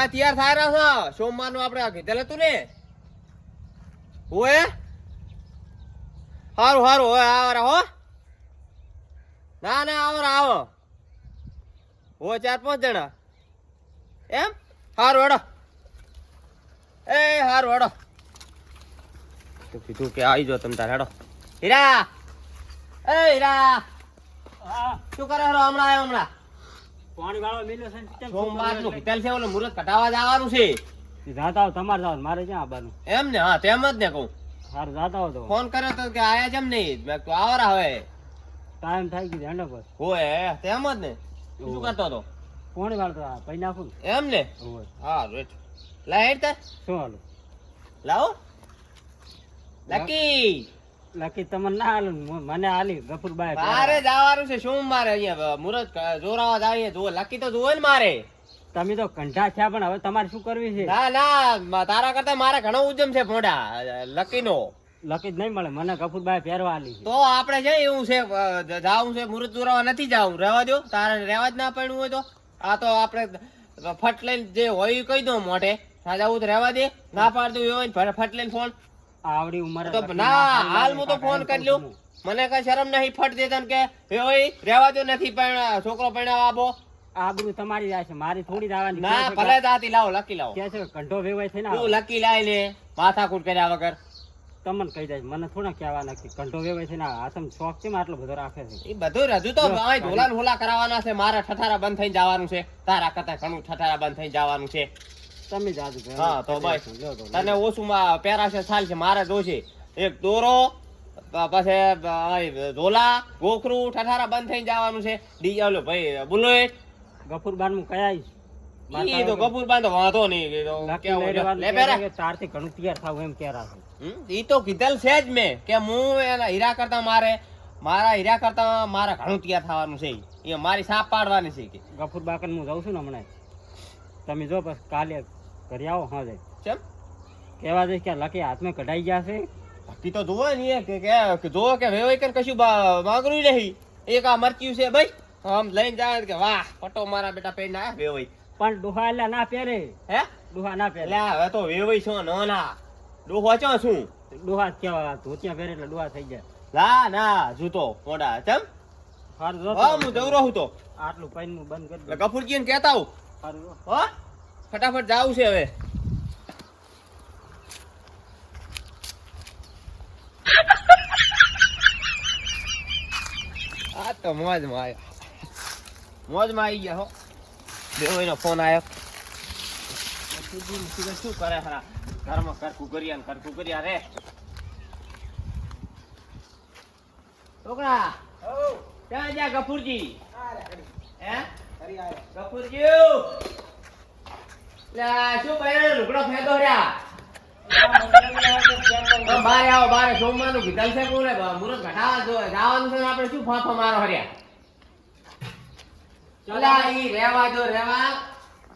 હા તૈયાર થાય રહ્યો છે સોમવારનું આપણે કીધેલું હતું ને હોય સારું સારું હોય આવો હો ના ના આવો હો 4-5 જણા એમ સારું હેડો એ સારું હેડો તો કીધું કે આવી જાઓ તમે તાર હેડો હીરા એ હીરા શું કરે હેડો હમણાં આવ્યો હમણાં પાણી વાળો મિલ્યો છે સોમવારનું કીધેલ છે ઓલું મુહૂર્ત કટાવા જવાનું છે જાતા તમારે જાવ મારે ક્યાં આવવાનું એમ ને હા તેમ જ ને કહું સારું જાતા તો ફોન કર્યો તો કે આયા જેમ નહીં મેં તો આવરા હવે ટાઈમ થઈ ગયો હેંડો પર હોય તેમ જ ને શું કરતો હતો પાણી વાળો તો પૈ નાખું એમ ને હોય હા રેટ લા હેડ તાર શું હાલો લાવો લકી લકી તમને ના હાલો મને હાલી ગફુરબાઈ મારે જવાનું છે સોમવારે અહીંયા મુહૂર્ત જોરાવા જાય જો લકી તો જોવે ને મારે તમે તો કંઠા થયા પણ હવે તમારે શું કરવી છે ના ના તારા કરતા મારે ઘણો ઉજમ છે ભોંડા લકી નો લકી જ નહીં મળે મને ગફુરબાઈ પહેરવા હાલી તો આપણે છે એવું છે જાવું છે મુહૂર્ત જોરાવા નથી જાવું રહેવા દો તારે રહેવા જ ના પડ્યું હોય તો આ તો આપણે ફટ લઈને જે હોય એ કહી દો મોઢે ના જવું તો રહેવા દે ના પાડતું એવું હોય ને ફટ લઈને ફોન આવડી ઉંમરે તો ના હાલ હું તો ફોન કરી લઉં મને કઈ શરમ નહીં ફટ દે તને કે ભાઈ રહેવા દો નથી પણ છોકરો પરણાવા આવો આબરૂ તમારી જાય છે મારી થોડી જવાની ના ભલે દાતી લાવો લકી લાવો કે છે કંઠો વેવાય છે ને તું લકી લાવી લે માથાકૂટ કર્યા વગર તમને કહી જાય મને થોડા કહેવાના કે કંઠો વેવાય છે ને આ તમે શોખ છે આટલો બધો રાખે છે એ બધું રજુ તો ઢોલા હોલા કરાવવાના છે મારે ઠઠારા બંધ થઈને જવાનું છે તારા કરતા ઘણું ઠઠારા બંધ થઈને જવાનું છે તમે જાજુ હા તો બસ તને ઓછું માં પહેરાશે ચાલ છે મારે જોશે એક દોરો પછી ઢોલા ગોખરું ઠઠારા બંધ થઈને જવાનું છે ડી ઓલો ભાઈ બુલેટ ગફુરબાન હું કયા ઈ તો ગફુરબાન તો વાંધો નહીં તારથી ઘણું તૈયાર થાવ એમ કેરા છે ઈ તો કીધેલ છે જ મેં કે હું એના હીરા કરતા મારા હીરા કરતા મારે ઘણું તૈયાર થવાનું છે એ મારી સાપ પાડવાની છે કે ગફુરબાકન હું જાઉં છું ને હમણાં તમે જો બસ કાલે ઘરે આવો હા જાય કેમ કહેવા દઈશ કે લકી હાથમાં કઢાઈ ગયા છે બાકી તો જોવે ને કે જોવો કે વેવાઈ કર કશું માંગરું નહીં એક આ મરચ્યું છે ભાઈ આમ લઈને જાય કે વાહ પટો મારા બેટા પહેરીને આયા વેવાઈ પણ ડોહા એટલે ના પહેરે હે ડોહા ના પહેરે લે હવે તો વેવાઈ છો ના ડોહો ચો શું ડોહા કેવા ધોતિયા પહેરે એટલે ડોહા થઈ જાય ના ના જૂતો મોડા ચમ સારું હા હું જવરો હું તો આટલું પાણી બંધ કરી દો ગફુરજી ને કહેતા હું સારું હો ફટાફટ જાવું છે હવે આ તો મોજમાં આવી ગયા હો બેનો ફોન આવ્યો શું કરે ખરા ઘરમાં કરકું કર્યા રે છોકરા ક્યાં જા ગફુરજી હે ગફુરજી શું ભાઈ લુગડો ફેંદો રહ્યા બારે આવો બારે સોમવારનું કીધેલ છે કોને મુહૂર્ત ઘટાવા જવાનું છે આપણે શું ફાંફા મારો હર્યા ચલા ઈ રેવા જો રેવા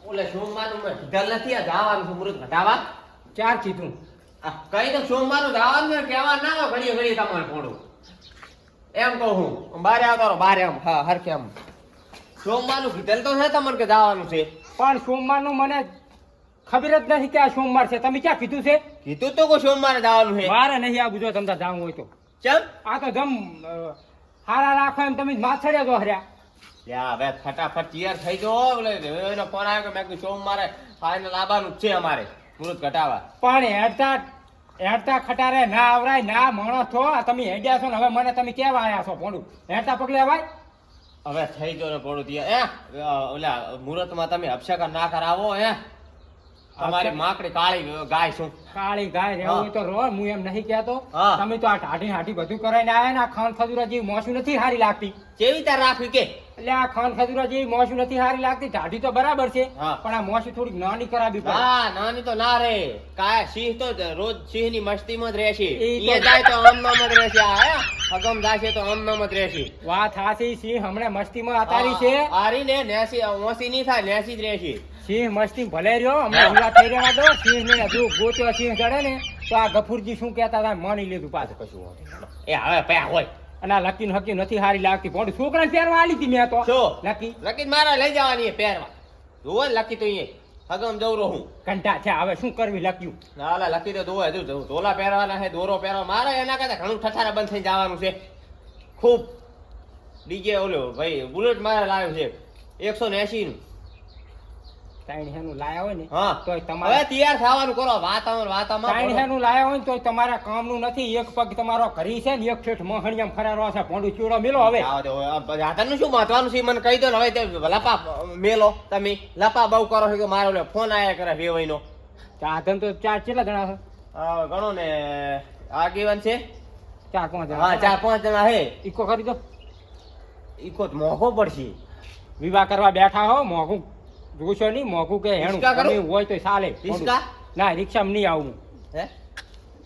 ઓલે સોમવારનું મેં કીધેલ નથી આ જવાનું છે મુહૂર્ત ઘટાવા ચાર કીધું કઈ તો સોમવારનું જવાનું છે કહેવા ના હોય ઘડીએ તમારે થોડું એમ કહું હું બારે આવતો બારે આમ હા હરખે આમ સોમવારનું કીધેલ તો છે તમને કે જવાનું છે પણ સોમવારનું મને ખબર જ નથી કે આ સોમવાર છે તમે ક્યાં કીધું છે કીધું તો કોઈ સોમવારે જવાનું છે મારે નહીં આ બધું તમને જાવું હોય તો ચમ આ તો જમ હારા રાખો એમ તમે માછડ્યા તો હર્યા યા હવે ફટાફટ તૈયાર થઈ જો ઓલે એનો ફોન આવ્યો કે મેં કીધું સોમવારે ફાઇનલ આવવાનું જ છે અમારે મુહૂર્ત ઘટાવા પણ હેડતા ખટારે ના આવરાય ના માણસ છો તમે હેડ્યા છો ને હવે મને તમે કેવા આવ્યા છો ભોંડું હેડતા પગલે અવાય હવે થઈ જો ને પોડું તૈયાર ઓલા મુહૂર્તમાં તમે અભિષેક ના કરાવો તમારી માકડી કાળી ગાય શું કાળી ગાય રહેવું તો રો હું એમ નહીં કહેતો હા. તમે તો આ ટાઢી બધું કરાઈને આવ્યા ને આ ખાન ખજૂરા જેવી મોસું નથી સારી લાગતી કેવી રીતે રાખવી કે એટલે આ ખાન ખજૂરા જેવી મોસું નથી સારી લાગતી ટાઢી તો બરાબર છે હા. પણ આ મોસું થોડીક નાની કરાવી પડે હા નાની તો ના રે કાય સિંહ તો રોજ સિંહ ની મસ્તીમાં જ રહેશે ઈ તો- અહીંયા જાય તો આમ નામ જ રહેશે અગમ જાશે તો આમ નામ જ રહેશે વાત હાસી સિંહ હમણાં મસ્તીમાં અતારી છે આરી ને નેસી ઓસી નહીં થાય નેસી જ રહેશે સિંહ મસ્તી ભલે રહ્યો હમણાં હુલા થઈ રહ્યા દો સિંહ ને હજુ ગોત્યો સિંહ ચડે ને તો આ ગફુરજી શું કહેતા હતા માની લીધું પાછું કશું એ હવે પયા હોય અને આ લકી હકી નથી સારી લાગતી પણ છોકરાને પહેરવા આલી હતી મેં તો શું? લકી લકી મારા લઈ જવાની પહેરવા જોવો ને લકી તો અહીંયા હગમ જવરો હું કંટા છે હવે શું કરવી લખ્યું નાલા લખી દો દોવા હજુ ધોલા પહેરવાના છે દોરો પહેરવા મારે એના કરતા ઘણું ઠઠારા બંધ થઈ જવાનું છે ખૂબ ડીજે ઓલો ભાઈ બુલેટ મારે લાવ્યો છે 180 નું તાઈન હેનું લાયા હોય ને હા તોય હવે તમારે તૈયાર થવાનું કરો વાતાવરણ તાઈન હેનું લાયા હોય ને તોય તમારા કામનું નથી એક પગ તમારો ઘરી છે ને એક ઠેઠ મોહણિયામ ફરારો છે પોંડું ચૂડો મેલો હવે તને શું મહત્વનું છે મને કહી દો ને હવે તે લપા મેલો તમે લપા બહુ કરો છો કે મારો ઓલો ફોન આયા કરે વેવાઈનો સાધન તો ચાર કેટલા જણા છે ગણો ને આગેવાન છે 4-5 જણા હા 4-5 જણા હે ઈકો કરી દો ઈકો તો મોંઘો પડશે વિવાહ કરવા બેઠા હો મોઘું જોશો નહીં મોઘું કે હેણું રિક્ષા કરો? તમે હોય તો ચાલે રિક્ષા? ના રિક્ષામાં નહીં આવું હે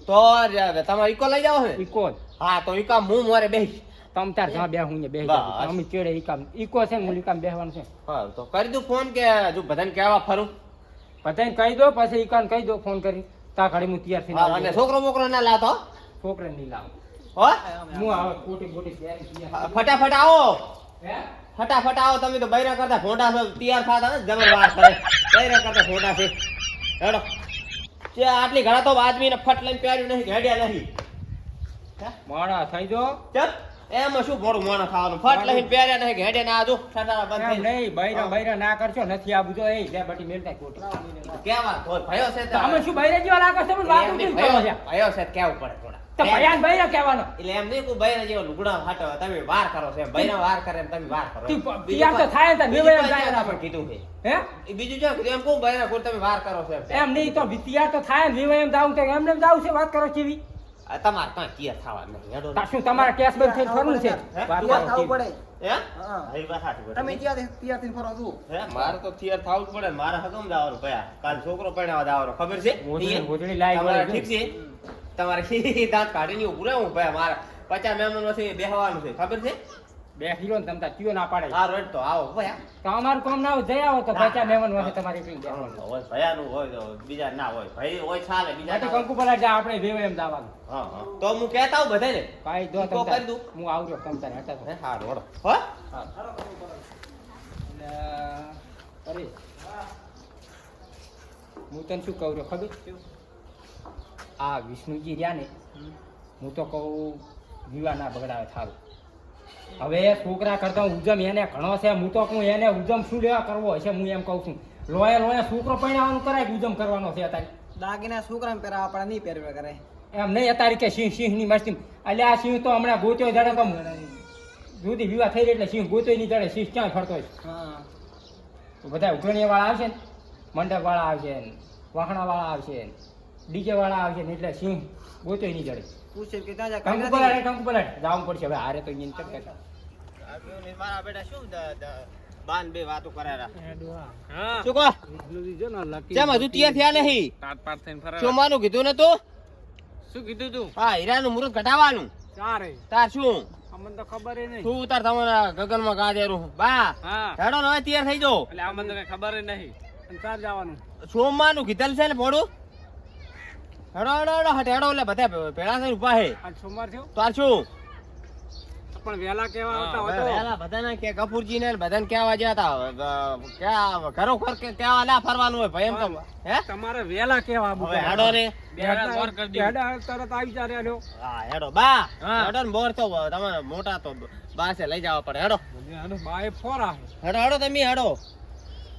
તો તમારે ઈકો લઈ જાવ ને ઈકો જ. હા તો ઈકા હું મોરે બેસી તમ તાર જ્યાં બેહું ને બેહી બસ. જાવ. અમે ચેડે ઈકામ ઈકો છે ને મુલીકામ બેહવાનું છે હા તો કરી દઉં ફોન કે હજુ બધાને કહેવા ફરું બધાને કહી દો પછી ઈકાને કહી દો ફોન કરી તા ઘડી હું તૈયાર થઈને હા, આવી અને જાઉં. છોકરો બોકરો ના લાતો છોકરાને નહીં લાવું હો હું આવે કોટી બોટી પહેરી તૈયાર ફટાફટ આવો હે? ફટાફટ આવો તમે તો બૈરા કરતા ફોટા છો તૈયાર થતા ને જબર વાર કરે બૈરા કરતા ફોટા છે હેડો જે આટલી ઘણા તો આદમીને ફટ લઈને પહેર્યું નહીં ઘેડ્યા નહીં હે? મોડા થઈ જો ચલ એમાં શું મોડું મોણા ખાવાનું ફટ લઈને પહેર્યા નહીં ઘેડ્યા ના આજો ઠાઠારા બંધ એમ થઈ નહીં બૈરા બૈરા ના કરશો નથી આ બધું એ લે બટી મેલતા કોટી કેવા હોય ભયો છે તો અમે શું બૈરા જેવા લાગે છે વાત ઉઠીને કરો છો ભયો છે કેવું પડે થોડા તો ભયાન બૈરા કહેવાનો એટલે એમ નહીં કોઈ બૈરા જેવો લુગડા ફાટો તમે વાર કરો છો એમ બૈરા વાર કરે એમ તમે વાર કરો તું એમ. તૈયાર તો થાય ને તાર બીજું વિવાહ એમ કોઈ જાય પણ કીધું છે હે એ બીજું જો કીધું એમ કહું બૈરા કોઈ તમે વાર કરો છો એમ એમ નહીં તો તૈયાર તો થાય ને વિવાહ એમ જાવું તો એમને એમ જાવું છે વાત કરો ચીવી આ તમારે કાંઈ ક્લિયર થવા નહીં હેડો તાર શું તમારા કેસ બંધ થઈને ફરવું છે હે? વાત તૈયાર કરો થવું ચીવી. પડે. હે હા. એ વાત સાચી બધી. તમે ક્યાં તૈયાર થઈને ફરો છો? હે મારે તો તૈયાર થવું જ પડે ને. મારે હગમ જવાનું ભયા કાલ છોકરો પરણાવવા જવાનો ખબર છે ગોધડી- ગોધડી લાઈ તમારે ગોળી ઠીક છે તમારે દાંત કાઢીને ઊભું રહેવું ભયા મારે 50 મહેમાનો નથી બેહવાનું છે ખબર છે બેસી લો ને તમ તાર કયો ના પાડે હા રોજ તો આવો ભયા તો અમારું કામ ના હોય જઈ આવો તો ના. 50 મહેમાન વાગે તમારે એકલી બેસવાનું. હોય ભયાનું હોય તો બીજા ના હોય ભાઈ હોય ચાલે બીજા એટલે ના હોય. કંકુ પલાટ જા આપણે વિવાહ એમ જવાનું હા હા તો હું કહેતા હું બધાને કાંઈ દો ઈકો તમ તાર. કરી દઉં. હું આવજો તમ તાર હટા તો. હે હારું હેડો હો અરે હું તને શું કહું છું ખબર આ વિષ્ણુજી રહ્યા ને હું તો કહું વિવાહ ના બગડાવે થારું હવે છોકરા કરતા ઉજમ એને ઘણો છે હું તો કહું એને ઉજમ શું લેવા કરવો હશે હું એમ કહું છું લોહે લોહે છોકરો પરણાવવાનું કરાય કે ઉજમ કરવાનો છે અત્યારે દાગીના છોકરાને પહેરાવા આપણા નહીં પહેરવા કરે. એમ નહીં અત્યારે કે સિંહ ની મસ્તી એટલે આ સિંહ તો હમણાં ગોત્યો જડે તો જુદી વિવાહ થઈ રહી એટલે સિંહ ગોત્યો નહીં જડે સિંહ ક્યાં ફરતો હોય હા. તો બધા ઉઘરણીયા વાળા આવશે ને મંડપ વાળા આવશે ને વાહણા વાળા આવશે ને ડીજે વાળા આવશે ને એટલે સિંહ ગોત્યો નહીં જડે પૂછે કે ત્યાં જા કંકુ પલાટ કંકુ પલાટ જવું પડશે હવે હારે તો અહીંયા ચક્કર મારા બેટા શું બાન બે વાતો કરારા હા શું કહો કેમ હજુ તૈયાર થયા નહીં શું માનું કીધું ને તું શું કીધું તું હા હીરાનું મુહૂર્ત ઘટાવાનું ચારે તાર શું અમને તો ખબર નહીં શું તાર તમારા ગગનમાં ગાજેરું બા હા હેડો ને હવે તૈયાર થઈ જાઓ એટલે અમને તો કઈ ખબર નહીં ચાર જવાનું સોમવાનું કીધેલ છે ને મોડું હેડો હેડો હેડો હટ હેડો એટલે બધા ભેળા થઈને ઉભા હે આજ સોમવાર થયો તાર શું પણ વેલા કેવા આવતા હોય પહેલા બધાને કે કપૂરજીને ને બધાને કહેવા ગયા હતા ક્યાં ઘરો ઘર કે કહેવા ના ફરવાનું હોય ભાઈ એમ તો હે તમારે વેલા કેવા હવે હેડો ને તરત આવી ચાલે લ્યો હા હેડો બા હા. હેડો ને બોર તો તમારે મોટા તો બા છે લઈ જવા પડે હેડો બાય ફોરા હેડો હેડો તમે હેડો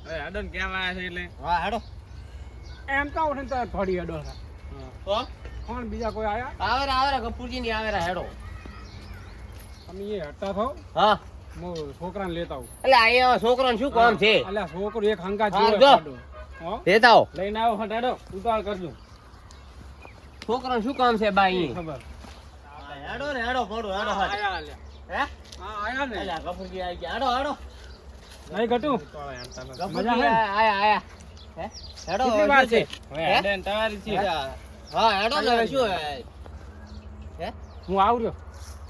હવે અડન કેવા છે એટલે હા હેડો એમ તો ઉઠીને તો થોડી અડો તો કોણ બીજા કોઈ આયા આવે રે આવે રે કપૂરજી ની આવે રે હેડો તમે એ હટતા થો હા હું છોકરાને લેતા આવું એટલે અહીંયા છોકરાને શું કામ છે અલ્યા છોકરો એક હંગા હા, જીવે જો. પાડો. હો લેતા આવો લઈને આવો હટાડો ઉતાળ કરજો છોકરાને શું કામ છે બા અહીં ખબર હેડો ને હેડો મોડું હેડો હટ આયા અલ્યા હે હા આયા ને અલ્યા કપૂરજી આવી ગયા હેડો હેડો નહીં ઘટું કપૂરજી આયા આયા હે હેડો કેટલી વાર છે હે? તમારી છે હા હેડો ને હવે શું હે હું આવ્યો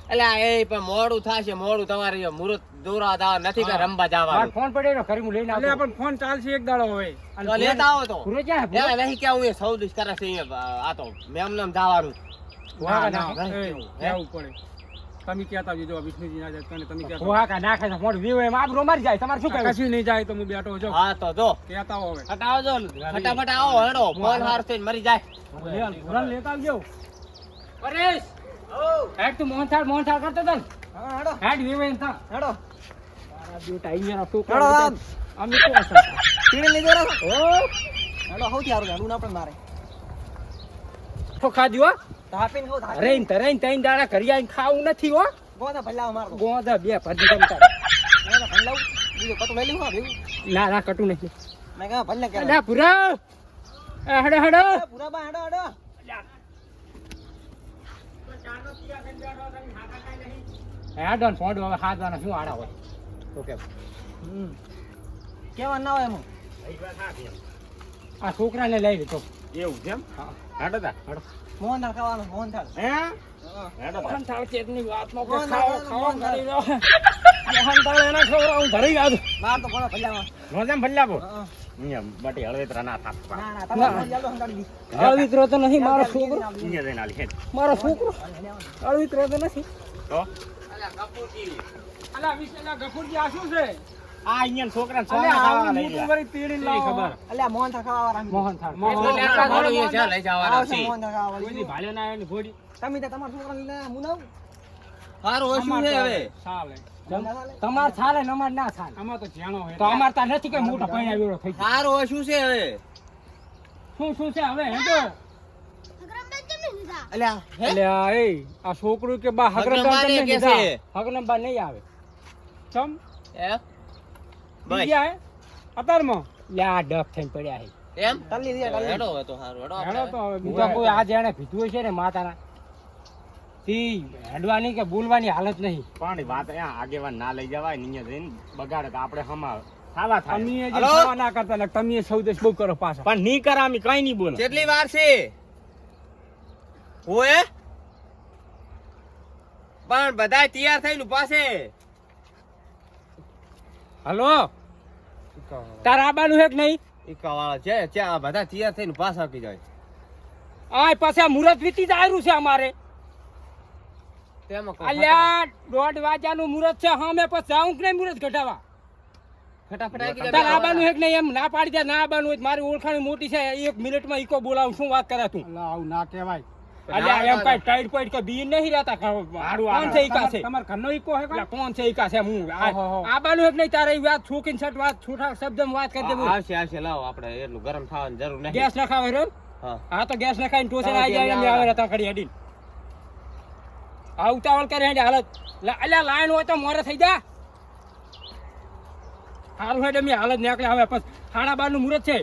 એટલે એ પણ મોડું થશે મોડું તમારે મુહૂર્ત દોરા દાવા નથી કે રમવા મારો જવાનું ફોન પડ્યો ખરી હું લઈને આવતો પણ ફોન ચાલશે એક દાડો હોય તો લેતા આવો તો પૂરો ક્યાં હે? એમાં નહીં કેવું એ સૌદીશ કરે છે અહીંયા આ તો મેમ નામ જવાનું ના, ના, ના, નહીં એ, કેવું. હે? કહેવું પડે તમે કહેતા જો વિષ્ણુજી ના જાય તો તમે કહેતા ભોહા કા નાખે છે મોઢું વીવો એમ આબરૂ મારી જાય તમારે શું કહેવું કશું નહીં જાય તો હું બેઠો જો હા તો જો કહેતા હો હવે હટાવજો ફટાફટ આવો હેડો ફોન હાર થઈને મરી જાય ભૂરણ લેતા આવજો પરેશ હેડ તું મોહનથાળ કરતો તો ને હા હેડો હેડ વીવો એમ થા હેડો તારા બેટા અહીંયા હેડો છોકરા આમ. અમે શું અસર પીણી લીધો ને ઓ હેડો સૌથી સારું હેડું ના પણ મારે તો ખાધ્યો તાપીને ખાવ તાપીને. રહીને ત્રણ દાડા ઘરી આવીને ખાવું નથી હો ગોતા ભલ્લા મારતો ગોધા બે ભરતી તમતા ગોતા ભલ્લા બીજો કટુ લઈ લઉં હા ભેગું ના કટું નહીં મેં કહા ભલ્લા કે અલ્યા પુરા હેડો પૂરા બા હેડો હેડો હેડો ને ફોડો હવે હાથવાના શું આડા હોય તો કે કેવા ના હોય એમ આ છોકરાને લઈ લીધો એવું છે એમ હા હાડો તા મોહનથાળ ખાવાનું મોહનથાળ હે હા. હાડો તા મોહનથાળ ચેટની વાતમાં મોહનથાળ ખાવા મોહનથાળ. કરી રહ્યો મોહનથાળ એના ખવડાવું ધરી આજ માર તો કોણ ભલ્લામાં રોજામ ભલ્લાબો હા. અહીંયા બટી હળવેતરા ના થાપ ના ના તમારે ફોન ચાલુ સંગાડી દી અળવિત્રો તો નહીં મારો છોકરો અહીંયા જઈને આલી હેડ મારો છોકરો અળવિત્રો તો નથી તો અલા વિશેલા ગફુરજી આ શું છે આ અહીંયા છોકરા અલે આવું મોટું વળી તેડી લાવો ખબર અલ્યા મોહનથાળ ખાવા વાળા મોહનથાળ લઈ જવાના આવશે છે મોહનથાળ ખાવા કોઈની વાળી ભાલે ના આવે ઘોડી તમે તો તમારા છોકરા લઈને હું ના હારું હોય શું છે હવે ચાલે તમાર ચાલે ને અમાર ના ચાલે આમાં તો જાણો હોય તો અમાર તાર નથી કઈ મોટા પૈણા વેળો થઈ ગયો હારું હોય શું છે હવે શું છે હવે હેડો અલ્યા હે એટલે એ આ છોકરું કે બા હગરંબા ને કે છે. હગરંબા નહીં આવે ચમ હે બસ બીજા હે અતારમાં લે આ ડફ થઈને પડ્યા હે એમ તલ્લી દે તલ્લી હેડો હવે તો હારું હેડો હેડો આપણે. તો હવે બીજા કોઈ આ જેણે પીધું હોય છે ને માતાના તી હેડવાની કે બોલવાની હાલત નહીં પણ વાત અહીંયા આગેવાન ના લઈ જવાય ને અહીંયા જઈને બગાડે તો આપણે હમા ખાવા થાય તમે જે હલો? ખાવા ના કરતા એટલે તમે સૌદેશ બહુ કરો પાછા પણ નહીં કરા અમે કઈ નહીં બોલે કેટલી વાર છે ઓએ પણ બધા તૈયાર થઈને ઉભા છે હલો તાર આબાનું હે કે નહીં ઈકાવાળા છે ત્યાં બધા તૈયાર થઈને ઉભા સાકી જાય આ પાછા મુહૂર્ત વીતી જાયરું છે અમારે તેમાં અલ્યા 1:30 વાગ્યાનું મુહૂર્ત છે હા મેં પછી જાઉં કે નહીં મુહૂર્ત ઘટાવા ફટાફટ આવી તાર આબાનું હે કે નહીં એમ ના પાડી દે ના આબાનું હોય તો મારી ઓળખાણ મોટી છે 1 મિનિટમાં ઈકો બોલાવું શું વાત કરે તું આવું ના કહેવાય અલ્યા એમ કઈ ટાઈટ પાઈટ કે બી નહીં રહેતા કોણ છે ઈકા છે તમાર ઘરનો ઈકો હે એટલે કોણ છે ઈકા છે હું ઓહો. આબાનું હે કે નહીં તારે ઈ વાત છોકીને છટ વાત છૂટા શબ્દમાં વાત કરી દે બોલ. આવશે આવશે લાવો આપણે એટલું ગરમ થવાની જરૂર નહીં ગેસ નખાવે રે હા હા તો ગેસ નખાઈને ટોસે આવી જાય એમ આવે રહેતા ખડી હેડી આ ઉતાવળ કરે હેડી હાલત અલ્યા લાઈન હોય તો મોરે થઈ જા હારું હેડે મેં હાલત નીકળે હવે પછી 12:30 નું મુહૂર્ત છે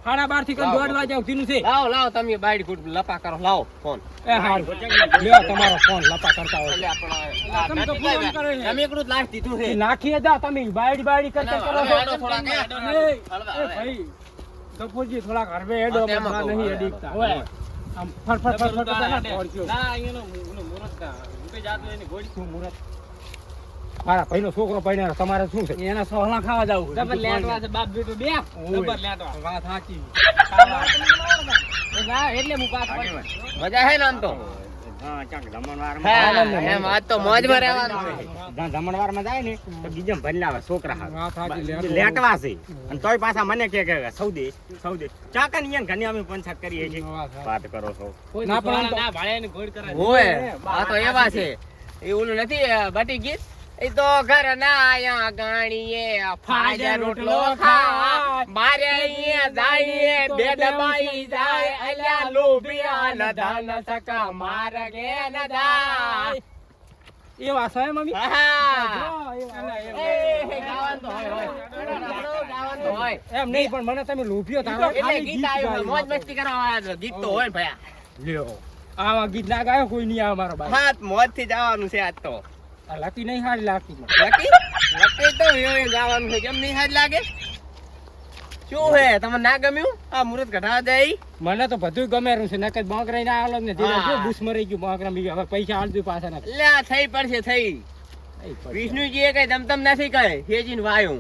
12:30 થી 1:30 વાગ્યા સુધીનું છે લાવો લાવો તમે બાઈડ ફૂટ લપા કરો લાવો ફોન એ હારું લ્યો તમારો ફોન લપા કરતા હોય એટલે તમે તો ફોન કરે છે. તમે એકલું જ લાસ્ટ દીધું છે નાખીએ જા તમે બાયડી કરતા કરો છો હેડો થોડાક, હેડો, એ, હળવા, એ હવે. ભાઈ ગફુરજી થોડાક હરવે હેડો હા, તેમાં બદલા કહું, નહીં હા, અડીકતા હોય. આમ ફટ કરતા ના પડજો. શું મુહૂર્ત? મારા ભાઈનો છોકરો પરણ્યો, તમારે શું છે એના સોહલા ખાવા જાવું જબર લેટવા છે, બાપ બેટો બે જબર લેટવા. વાત સાચી એટલે હું પાસ મજા હે ને આમ તો હા ચાક જમણવાર હા, એમ આજ તો મોજમાં રહેવાનું છે. જમણવાર માં જાય ને તો બીજા ભરલાવે છોકરા હાથ. વાત સાચી, લેટવા છે અને તોય પાછા મને કે સૌદે ચાકન ઈયન ઘણી અમે પંચાયત કરીએ છીએ વાત કરો છો ના પણ આમ તો- ઓય આ તો એવા છે એ ઓલું નથી બટી ગીત એ તો ઘર ના આયા ગાણીએ ફાજે રોટલો ખા મારે અહીંયા જાઈએ બે દબાઈ જાય અલ્યા લોભિયા ન ધન સકા માર કે ન જાય એવા છે મમ્મી આહા. એવા. એ ગાવાનું તો હોય ગાવાનું તો હોય એમ નહીં પણ મને તમે લોભ્યો તારો એટલે ખાલી ગીત ગીત આવ્યું ગાયું. મોજ મસ્તી કરવા આવ્યા ગીત તો હોય ને ભયા લ્યો આવા ગીત ના ગાયો કોઈ નહીં આવે મારો ભાઈ હાથ મોજ થી જવાનું છે આજ તો આ લકી નહીં હારી લાગતી મને. લકી તો એવું જવાનું છે કેમ નહીં હાથ લાગે શું હે તમને ના ગમ્યું આ મુહૂર્ત ઘટાવા જાય મને તો બધું ગમેરું છે નકર બાંકરાઈ ના આલો ને ધીરે હા. જો બુસ મરી ગયું બાંકરા બી હવે પૈસા આલજો પાછા ના એટલે આ થઈ પડશે થઈ વિષ્ણુજી એ કઈ તમતમ નથી કહે હેજીન વાયું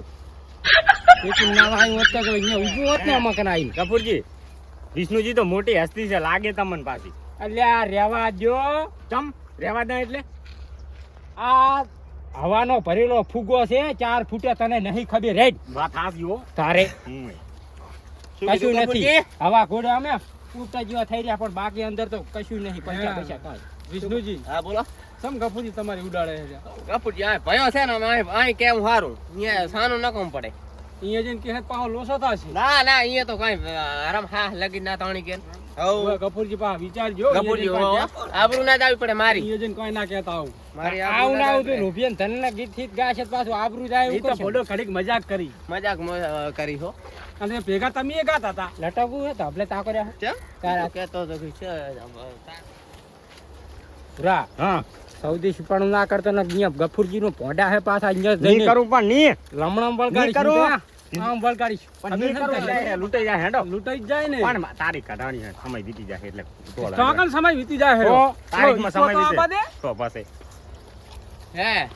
ના વાયું હોત તો અહીંયા ઊભું હોત ને આમાં કના આવીને. કપૂરજી વિષ્ણુજી તો મોટી હસ્તી છે લાગે તમને પાછી અલ્યા રેવા જો ચમ રેવા દે એટલે આ હવાનો ભરેલો ફુગ્ગો છે 4 ફૂટે તને નહીં ખબર રે વાત હાચી હો. તારે હમ. કશું નથી હવા ઘોડે અમે ઉડતા જેવા થઈ રહ્યા પણ બાકી અંદર તો કશું નહીં પૈસા કાંઈ વિષ્ણુજી હા બોલો સમ ગફુજી તમારી ઉડાડે છે કપૂરજી આ ભયો છે ને અહીં કેમ સારું અહીંયા સાનું ન કોમ પડે અહીંયા જઈને કે પાહો લોસો થશે ના ના અહીંયા તો કઈ આરામ હા લગી ના તાણી કે હવ ગફુરજી પા વિચારજો કપૂરજી આબરૂ ના જ આવી પડે મારી અહીંયા જઈને કોઈ ના કહેતા આવું મારી આવું ના આવું તો રૂપિયા ધન ના ગીત ગીત ગાશે તો પાછું આબરૂ જાય એ એવું તો કરશે. ભોડો ઘડીક મજાક કરી મજાક કરી હો અને ભેગા તમે એ ગાતા હતા લટકવું હે તો આપણે તાકો રહ્યા ચમ તારા કેતો તો કે છે રા હા સૌદી છુપાણું ના કરતો ને અહીંયા ગફુરજી નું પોડા હે પાછા અહીંયા નહીં જઈને કરું પણ નહીં લમણમ બળગાડી નહીં કરું. આમ બળગાડી પણ નહીં કરું એટલે લૂંટાઈ જાય હેડો લૂંટાઈ જ જાય ને પણ તારી કઢાણી છે સમય વીતી જાય એટલે ઢોળ ચોકન સમય વીતી જાય હે તો તારીખમાં સમય ઈકો તો આપવા દે. વીતે તો પાસે હે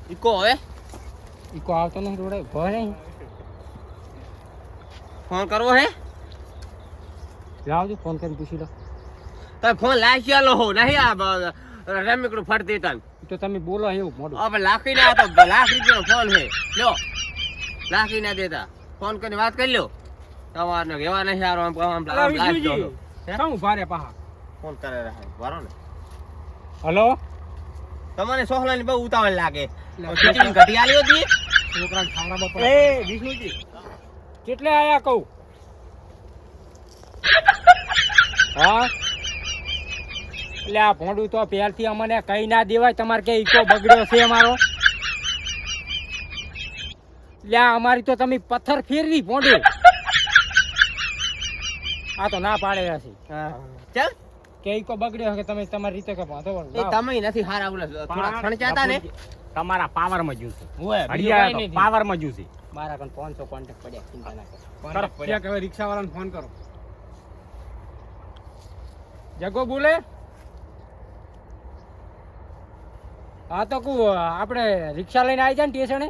ઈકો હવે ઈકો આવતો નહીં રોડે ભય નહીં ફોન કરવો હે લાવજો ફોન કરીને પૂછી લો તમે ફોન લાખી આલો હો નહીં આ રમીકડું ફરતી તન તો તમે બોલો એવું મોડું હવે લાખી ના તો લાખ રૂપિયાનો ફોન હે લ્યો લાખી ના દેતા ફોન કરીને વાત કરી લ્યો તમારને એવા નહીં હારો આમ અલા લાખ વિષ્ણુજી દો. હે? સમ ઉભા રે પાહા ફોન કરે રહે વારો ને હલો તમને સોહલાની બહુ ઉતાવળ લાગે ખીચડી ઘટી આલી હતી છોકરાને ખાવડાવવા એ પડે વિષ્ણુજી કેટલે આયા કહું હા એટલે આ ભોંડું તો પહેલથી અમને કઈ ના દેવાય તમારે કે ઈકો બગડ્યો છે અમારો એટલે આ અમારી તો તમે પથ્થર ફેરવી ભોંડું આ તો ના પાડે છે ચલ કે ઈકો બગડ્યો છે કે તમે તમારી રીતે કે વાંધો એ નહીં. તમે નથી હારા ઓલા થોડા ખણચાતા ને તમારા પાવરમાં જ્યુસ હોય, બીજું હડિયા કાંઈ નથી. પાવરમાં જ્યુસ મારા પણ 500 કોન્ટેક્ટ પડ્યા ચિંતા ના કરો કરો ક્યાં કહેવાય રિક્ષા વાળાને ફોન કરો જગો બોલે હા તો આપણે રિક્ષા લઈને આવી જાય ને સ્ટેશને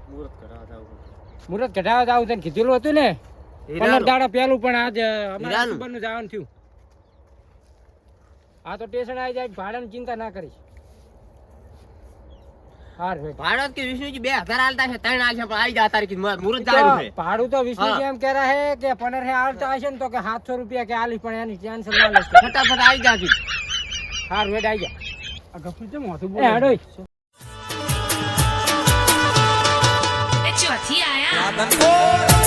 મુહૂર્ત કરાવતા મુહૂર્ત કઢાવવા જાવ તને કીધેલું હતું ને 15 દાડા પહેલું પણ આજ અમારા હીરાનું? સુબરનું જવાનું થયું હા તો સ્ટેશન આવી જાય ભાડાની ચિંતા ના કરીશ હાર ભાઈ ભારત કે વિષ્ણુજી 2000 આલતા છે 3 આલશે પણ આવી જા તારીખ મુહૂર્ત જવાનું છે ભાડું તો વિષ્ણુજી હા. એમ કહે રહે કે 15 આવતા હશે ને તો કે 700 રૂપિયા કે આલીશ પણ એની ટેન્શન ના લેશ ફટાફટ આવી જા કી હાર વેડ આવી જા આ ગફુર કેમ હોતું એ બોલે હાડોય ચોથી આયા